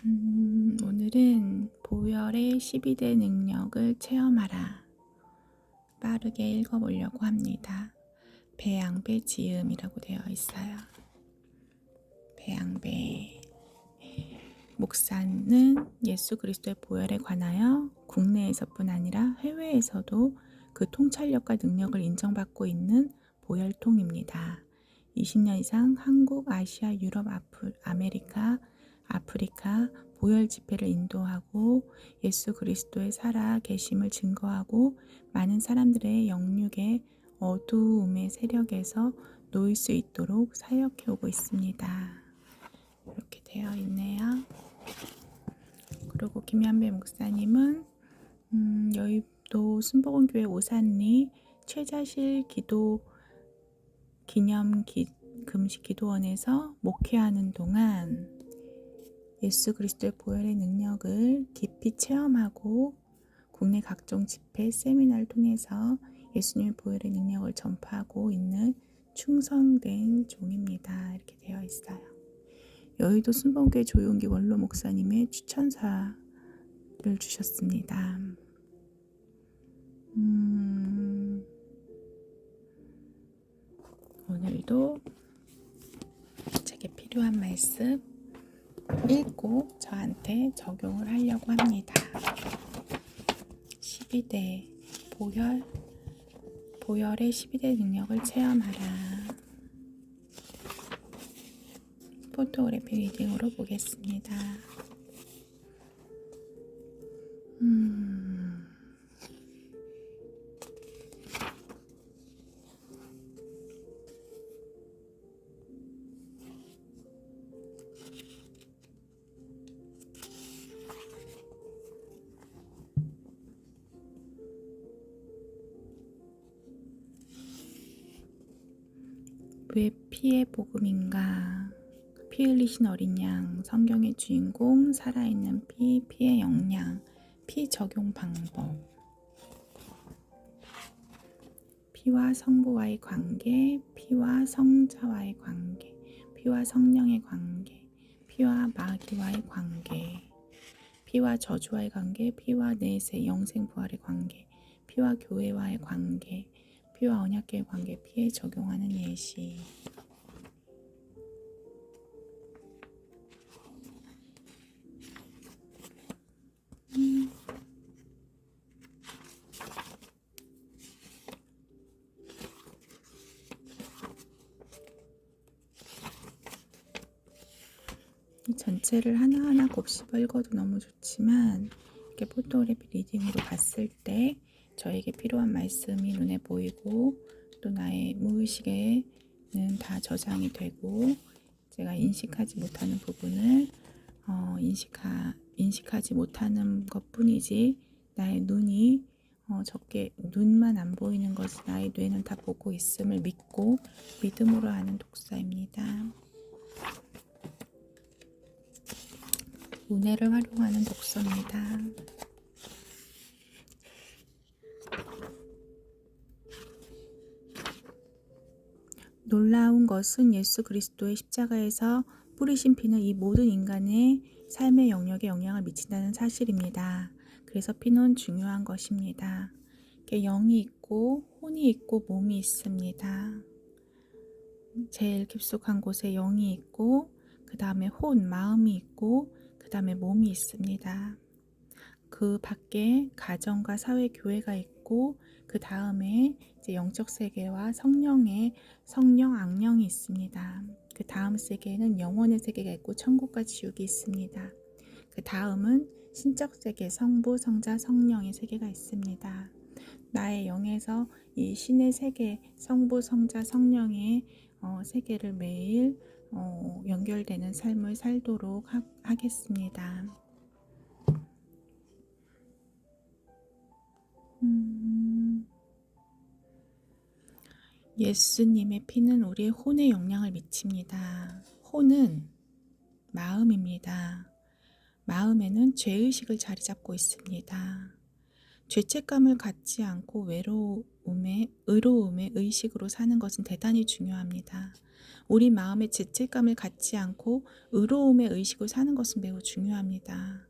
오늘은 보혈의 12대 능력을 체험하라. 빠르게 읽어보려고 합니다. 배양배 지음이라고 되어 있어요. 배양배 목사는 예수 그리스도의 보혈에 관하여 국내에서뿐 아니라 해외에서도 그 통찰력과 능력을 인정받고 있는 보혈통입니다. 20년 이상 한국, 아시아, 유럽, 아메리카, 아프리카 보혈 집회를 인도하고 예수 그리스도의 살아 계심을 증거하고 많은 사람들의 영육의 어두움의 세력에서 놓일 수 있도록 사역해 오고 있습니다. 이렇게 되어 있네요. 그리고 김현배 목사님은 여의도 순복음교회 오산리 최자실 기도 기념 금식 기도원에서 목회하는 동안 예수 그리스도의 보혈의 능력을 깊이 체험하고 국내 각종 집회, 세미나를 통해서 예수님의 보혈의 능력을 전파하고 있는 충성된 종입니다. 이렇게 되어 있어요. 여의도 순복음교회 조용기 원로 목사님의 추천사를 주셨습니다. 오늘도 제게 필요한 말씀 읽고 저한테 적용을 하려고 합니다. 12대 보혈의 12대 능력을 체험하라. 포토그래피 리딩으로 보겠습니다. 왜 피의 복음인가? 피 흘리신 어린 양, 성경의 주인공, 살아있는 피, 피의 영양, 피 적용 방법, 피와 성부와의 관계, 피와 성자와의 관계, 피와 성령의 관계, 피와 마귀와의 관계, 피와 저주와의 관계, 피와 내세 영생 부활의 관계, 피와 교회와의 관계, 피와 언약계의 관계, 피에 적용하는 예시. 이 전체를 하나하나 곱씹어 읽어도 너무 좋지만 이렇게 포토그래피 리딩으로 봤을 때 저에게 필요한 말씀이 눈에 보이고 또 나의 무의식에는 다 저장이 되고 제가 인식하지 못하는 부분을 인식하지 못하는 것뿐이지 나의 눈이 적게 눈만 안 보이는 것이 나의 뇌는 다 보고 있음을 믿고 믿음으로 하는 독서입니다. 문해를 활용하는 독서입니다. 놀라운 것은 예수 그리스도의 십자가에서 뿌리신 피는 이 모든 인간의 삶의 영역에 영향을 미친다는 사실입니다. 그래서 피는 중요한 것입니다. 영이 있고 혼이 있고 몸이 있습니다. 제일 깊숙한 곳에 영이 있고 그 다음에 혼, 마음이 있고 그 다음에 몸이 있습니다. 그 밖에 가정과 사회, 교회가 있고 그 다음에 이제 영적 세계와 성령, 악령이 있습니다. 그 다음 세계에는 영혼의 세계가 있고 천국과 지옥이 있습니다. 그 다음은 신적 세계, 성부, 성자, 성령의 세계가 있습니다. 나의 영에서 이 신의 세계, 성부, 성자, 성령의 세계를 매일 연결되는 삶을 살도록 하겠습니다. 예수님의 피는 우리의 혼에 영향을 미칩니다. 혼은 마음입니다. 마음에는 죄의식을 자리 잡고 있습니다. 죄책감을 갖지 않고 의로움의 의식으로 사는 것은 대단히 중요합니다. 우리 마음에 죄책감을 갖지 않고 의로움의 의식으로 사는 것은 매우 중요합니다.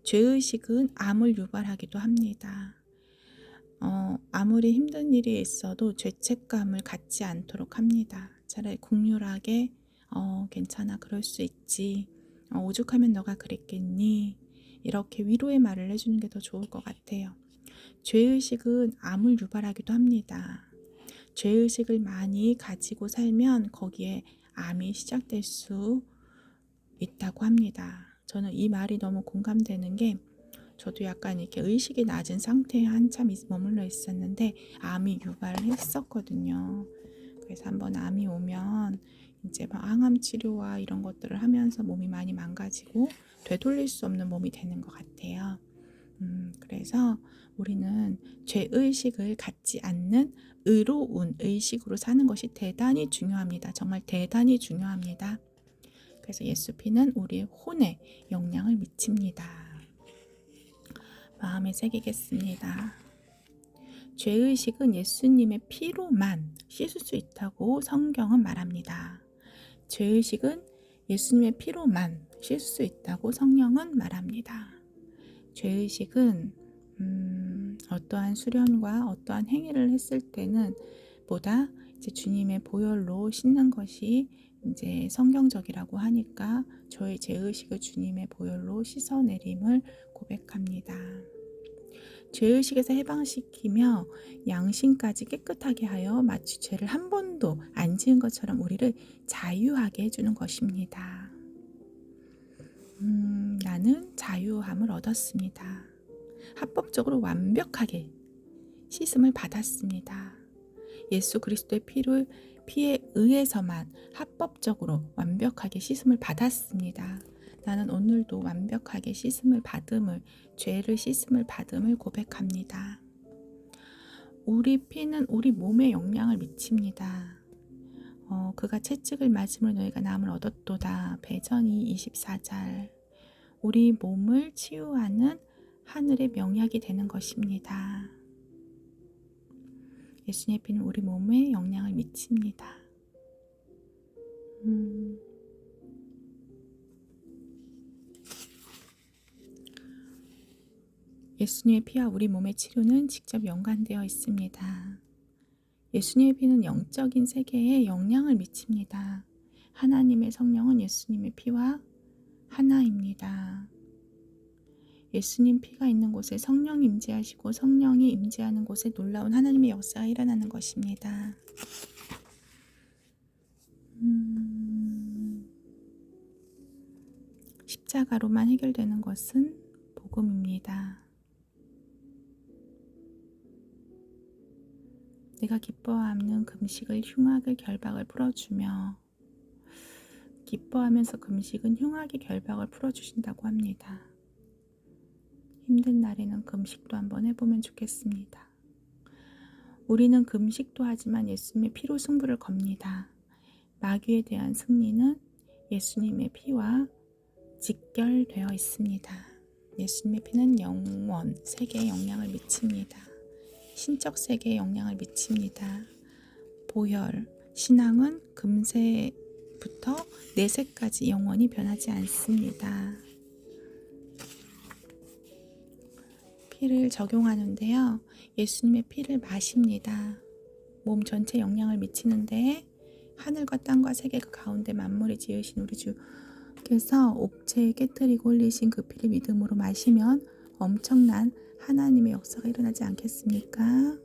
죄의식은 암을 유발하기도 합니다. 아무리 힘든 일이 있어도 죄책감을 갖지 않도록 합니다. 차라리 국률하게 괜찮아, 그럴 수 있지. 오죽하면 너가 그랬겠니? 이렇게 위로의 말을 해주는 게 더 좋을 것 같아요. 죄의식은 암을 유발하기도 합니다. 죄의식을 많이 가지고 살면 거기에 암이 시작될 수 있다고 합니다. 저는 이 말이 너무 공감되는 게, 저도 약간 이렇게 의식이 낮은 상태에 한참 머물러 있었는데 암이 유발을 했었거든요. 그래서 한번 암이 오면 이제 막 항암 치료와 이런 것들을 하면서 몸이 많이 망가지고 되돌릴 수 없는 몸이 되는 것 같아요. 그래서 우리는 죄의식을 갖지 않는 의로운 의식으로 사는 것이 대단히 중요합니다. 정말 대단히 중요합니다. 그래서 예수 피는 우리의 혼에 영향을 미칩니다. 마음에 새기겠습니다. 죄의식은 예수님의 피로만 씻을 수 있다고 성경은 말합니다. 죄의식은 예수님의 피로만 씻을 수 있다고 성경은 말합니다. 죄의식은 어떠한 수련과 어떠한 행위를 했을 때는 보다 이제 주님의 보혈로 씻는 것이 이제 성경적이라고 하니까 저의 죄의식을 주님의 보혈로 씻어내림을 고백합니다. 죄의식에서 해방시키며 양심까지 깨끗하게 하여 마치 죄를 한 번도 안 지은 것처럼 우리를 자유하게 해주는 것입니다. 나는 자유함을 얻었습니다. 합법적으로 완벽하게 씻음을 받았습니다. 예수 그리스도의 피에 의해서만 합법적으로 완벽하게 씻음을 받았습니다. 나는 오늘도 완벽하게 죄를 씻음을 받음을 고백합니다. 우리 피는 우리 몸에 영향을 미칩니다. 그가 채찍을 맞음으로 너희가 나음을 얻었도다. 배전이 24절. 우리 몸을 치유하는 하늘의 명약이 되는 것입니다. 예수님의 피는 우리 몸에 영향을 미칩니다. 예수님의 피와 우리 몸의 치료는 직접 연관되어 있습니다. 예수님의 피는 영적인 세계에 영향을 미칩니다. 하나님의 성령은 예수님의 피와 하나입니다. 예수님 피가 있는 곳에 성령이 임재하시고 성령이 임재하는 곳에 놀라운 하나님의 역사가 일어나는 것입니다. 십자가로만 해결되는 것은 복음입니다. 내가 기뻐하는 금식을 흉악의 결박을 풀어주며, 기뻐하면서 금식은 흉악의 결박을 풀어주신다고 합니다. 힘든 날에는 금식도 한번 해보면 좋겠습니다. 우리는 금식도 하지만 예수님의 피로 승부를 겁니다. 마귀에 대한 승리는 예수님의 피와 직결되어 있습니다. 예수님의 피는 영원 세계에 영향을 미칩니다. 신적 세계에 영향을 미칩니다. 보혈, 신앙은 금세부터 내세까지 영원히 변하지 않습니다. 피를 적용하는데요. 예수님의 피를 마십니다. 몸 전체에 영향을 미치는데 하늘과 땅과 세계 그 가운데 만물을 지으신 우리 주께서 옥체에 깨뜨리고 흘리신 그 피를 믿음으로 마시면 엄청난 하나님의 역사가 일어나지 않겠습니까?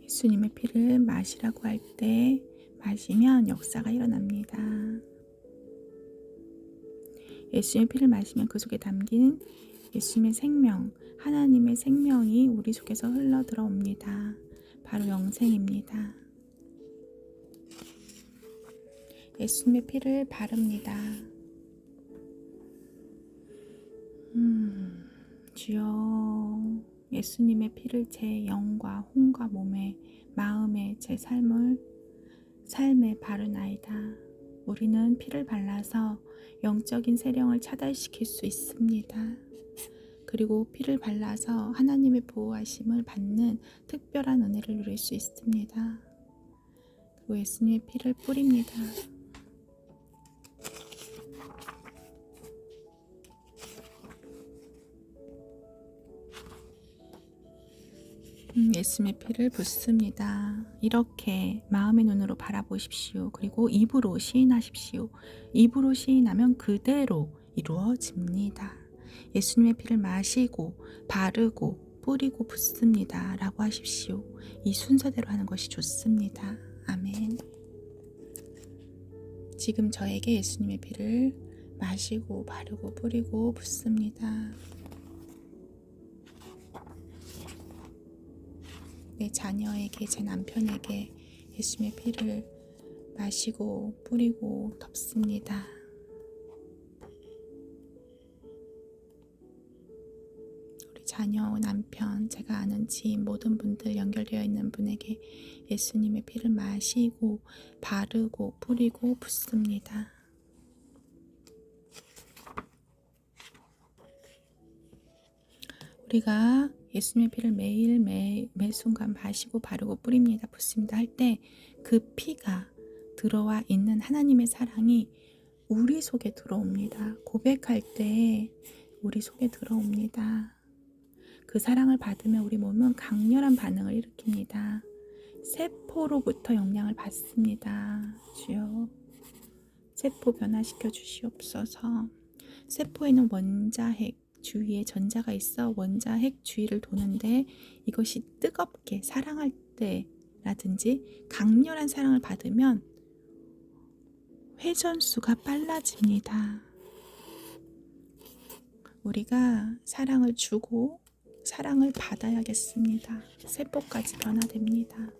예수님의 피를 마시라고 할 때 마시면 역사가 일어납니다. 예수님의 피를 마시면 그 속에 담긴 예수님의 생명, 하나님의 생명이 우리 속에서 흘러 들어옵니다. 바로 영생입니다. 예수님의 피를 바릅니다. 주여, 예수님의 피를 제 영과 혼과 몸에, 마음에, 제 삶에 바르나이다. 우리는 피를 발라서 영적인 세력을 차단시킬 수 있습니다. 그리고 피를 발라서 하나님의 보호하심을 받는 특별한 은혜를 누릴 수 있습니다. 그리고 예수님의 피를 뿌립니다. 예수님의 피를 붓습니다. 이렇게 마음의 눈으로 바라보십시오. 그리고 입으로 시인하십시오. 입으로 시인하면 그대로 이루어집니다. 예수님의 피를 마시고 바르고 뿌리고 붓습니다 라고 하십시오. 이 순서대로 하는 것이 좋습니다. 아멘. 지금 저에게 예수님의 피를 마시고 바르고 뿌리고 붓습니다. 내 자녀에게, 제 남편에게 예수님의 피를 마시고 뿌리고 덮습니다. 우리 자녀, 남편, 제가 아는 지인 모든 분들 연결되어 있는 분에게 예수님의 피를 마시고 바르고 뿌리고 붓습니다. 우리가 예수님의 피를 매일 매 순간 마시고 바르고 뿌립니다. 붓습니다 할 때 그 피가 들어와 있는 하나님의 사랑이 우리 속에 들어옵니다. 고백할 때 우리 속에 들어옵니다. 그 사랑을 받으면 우리 몸은 강렬한 반응을 일으킵니다. 세포로부터 영향을 받습니다. 주여, 세포 변화시켜 주시옵소서. 세포에는 원자핵 주위에 전자가 있어 원자핵 주위를 도는데 이것이 뜨겁게 사랑할 때라든지 강렬한 사랑을 받으면 회전수가 빨라집니다. 우리가 사랑을 주고 사랑을 받아야겠습니다. 세포까지 변화됩니다.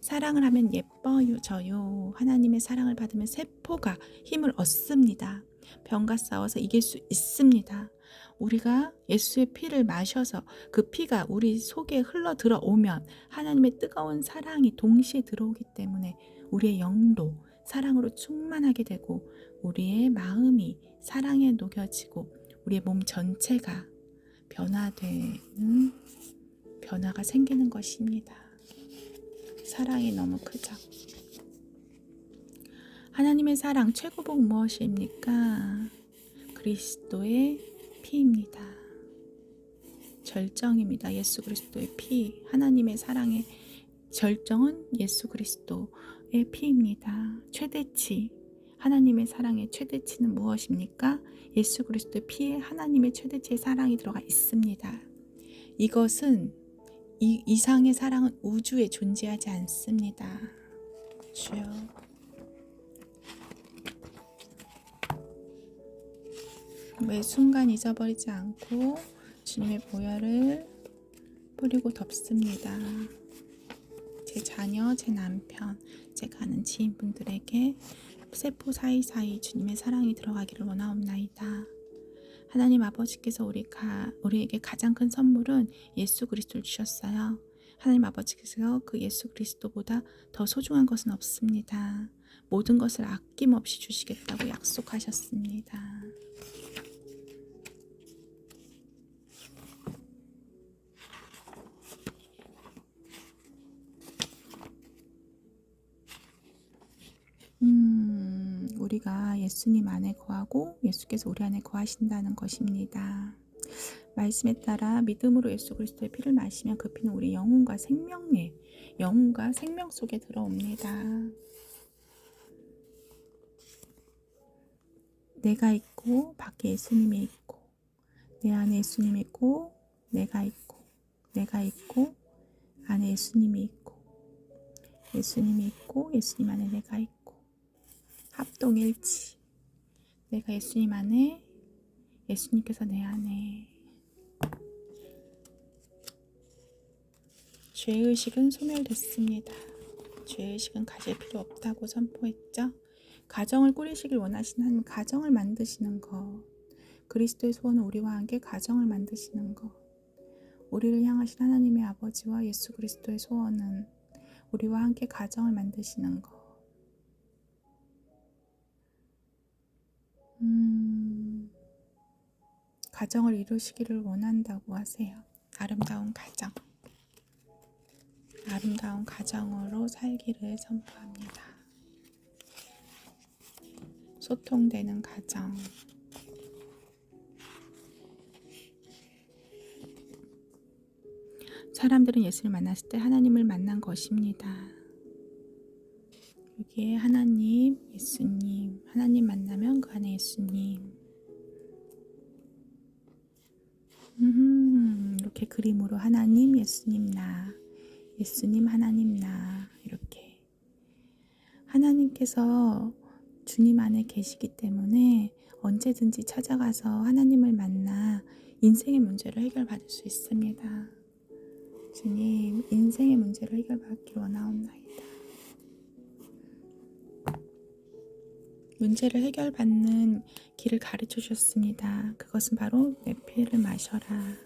사랑을 하면 예뻐져요. 하나님의 사랑을 받으면 세포가 힘을 얻습니다. 병과 싸워서 이길 수 있습니다. 우리가 예수의 피를 마셔서 그 피가 우리 속에 흘러 들어오면 하나님의 뜨거운 사랑이 동시에 들어오기 때문에 우리의 영도 사랑으로 충만하게 되고 우리의 마음이 사랑에 녹여지고 우리의 몸 전체가 변화되는 변화가 생기는 것입니다. 사랑이 너무 크죠. 하나님의 사랑 최고복 무엇입니까? 그리스도의 피입니다. 절정입니다. 예수 그리스도의 피. 하나님의 사랑의 절정은 예수 그리스도의 피입니다. 최대치. 하나님의 사랑의 최대치는 무엇입니까? 예수 그리스도의 피에 하나님의 최대치의 사랑이 들어가 있습니다. 이것은 이 이상의 사랑은 우주에 존재하지 않습니다. 주여. 매 순간 잊어버리지 않고 주님의 보혈을 뿌리고 덮습니다. 제 자녀, 제 남편, 제가 아는 지인분들에게 세포 사이사이 주님의 사랑이 들어가기를 원하옵나이다. 하나님 아버지께서 우리에게 가장 큰 선물은 예수 그리스도를 주셨어요. 하나님 아버지께서 그 예수 그리스도보다 더 소중한 것은 없습니다. 모든 것을 아낌없이 주시겠다고 약속하셨습니다. 우리가 예수님 안에 거하고 예수께서 우리 안에 거하신다는 것입니다. 말씀에 따라 믿음으로 예수 그리스도의 피를 마시면 그 피는 우리 영혼과 생명 속에 들어옵니다. 내가 있고 밖에 예수님이 있고 내 안에 예수님이 있고 내가 있고 안에 예수님이 있고 예수님이 있고 예수님 안에 내가 있고 합동일치. 내가 예수님 안에 예수님께서 내 안에. 죄의식은 소멸됐습니다. 죄의식은 가질 필요 없다고 선포했죠. 가정을 꾸리시길 원하시는 하나님, 가정을 만드시는 것. 그리스도의 소원은 우리와 함께 가정을 만드시는 것. 우리를 향하신 하나님의 아버지와 예수 그리스도의 소원은 우리와 함께 가정을 만드시는 것. 가정을 이루시기를 원한다고 하세요. 아름다운 가정. 아름다운 가정으로 살기를 선포합니다. 소통되는 가정. 사람들은 예수를 만났을 때 하나님을 만난 것입니다. 여기에 하나님, 예수님, 하나님 만나면 그 안에 예수님. 이렇게 그림으로 하나님, 예수님, 나. 예수님, 하나님, 나. 이렇게. 하나님께서 주님 안에 계시기 때문에 언제든지 찾아가서 하나님을 만나 인생의 문제를 해결받을 수 있습니다. 주님, 인생의 문제를 해결받기 원하옵나이다. 문제를 해결받는 길을 가르쳐 주셨습니다. 그것은 바로 내 피를 마셔라.